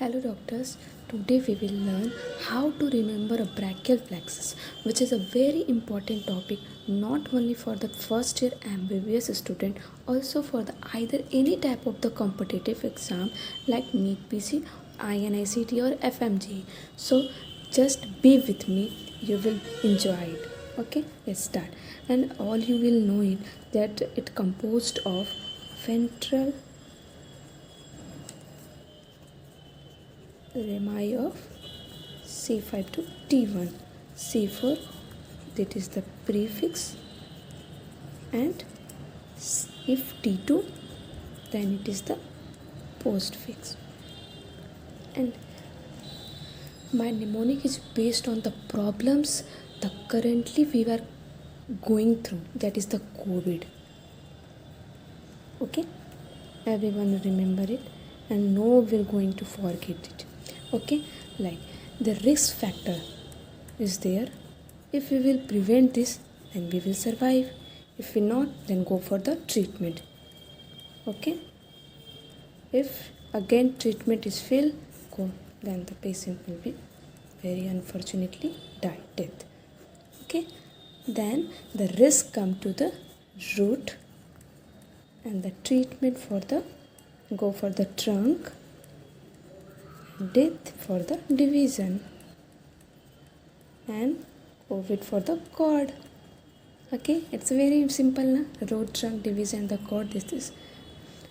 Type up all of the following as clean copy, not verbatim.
Hello doctors, today we will learn how to remember a brachial plexus, which is a very important topic not only for the first year MBBS student, also for the either any type of the competitive exam like NEET PC, INICT or FMG. So just be with me, you will enjoy it. Okay, let's start. And all you will know it that it composed of ventral rami of C5 to T1. C4, that is the prefix, and if T2, then it is the postfix. And my mnemonic is based on the problems the currently we were going through, that is the COVID. Okay, everyone remember it and no we're going to forget it. Okay, like the risk factor is there. If we will prevent this, then we will survive. If we not, then go for the treatment. Okay, if again treatment is failed, go, then the patient will be very unfortunately death. Okay, then the risk come to the root, and the treatment for the go for the trunk, death for the division, and COVID for the cord. Okay, it's very simple na? Root, trunk, division, the cord, this is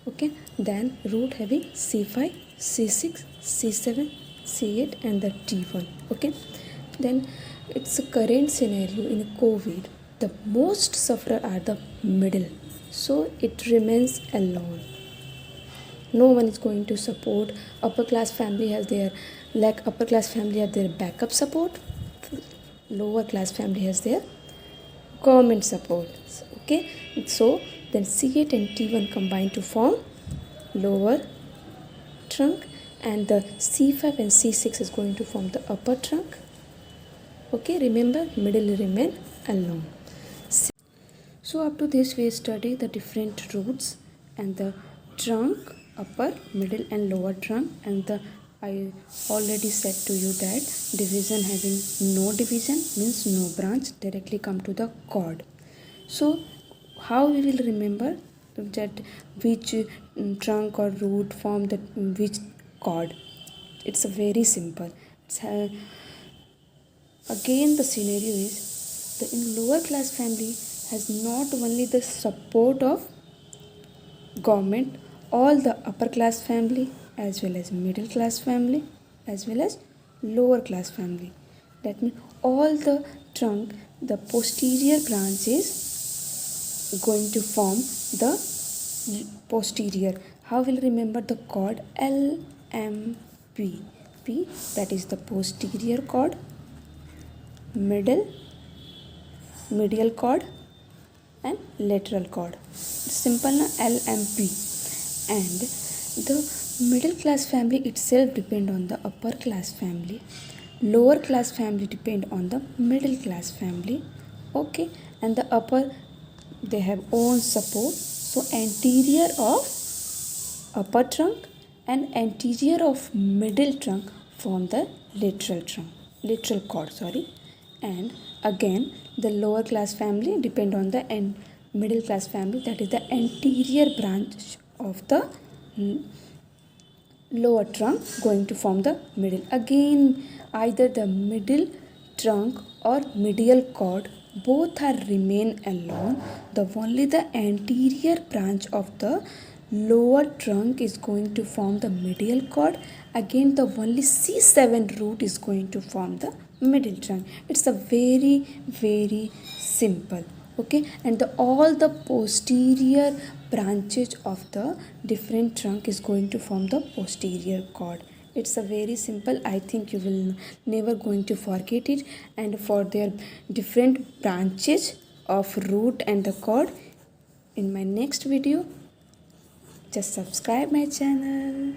okay. Then root having C5, C6, C7, C8 and the T1. Okay, then it's a current scenario in COVID, the most sufferer are the middle, so it remains alone. No one is going to support. Upper class family has their, like upper class family have their backup support, lower class family has their government support. Okay, so then C8 and T1 combine to form lower trunk, and the C5 and C6 is going to form the upper trunk. Okay, remember middle remain alone. So up to this we study the different roots and the trunk, upper, middle and lower trunk, and the I already said to you that division having no division means no branch, directly come to the cord. So how we will remember that which trunk or root form the which cord? It's a very simple. Again the scenario is the in lower class family has not only the support of government, all the upper class family as well as middle class family as well as lower class family. That means all the trunk, the posterior branch is going to form the posterior. How will remember the cord? LMP. P, that is the posterior cord, medial cord and lateral cord. Simple na, LMP. And the middle class family itself depend on the upper class family, lower class family depend on the middle class family. Okay, and the upper they have own support. So anterior of upper trunk and anterior of middle trunk form the lateral cord, and again the lower class family depend on the middle class family, that is the anterior branch of the lower trunk going to form the middle. Again either the middle trunk or medial cord both are remain alone, the only the anterior branch of the lower trunk is going to form the medial cord. Again the only C7 root is going to form the middle trunk. It's a very simple. Okay, and all the posterior branches of the different trunk is going to form the posterior cord. It's a very simple. I think you will never going to forget it. And for their different branches of root and the cord, in my next video, just subscribe my channel.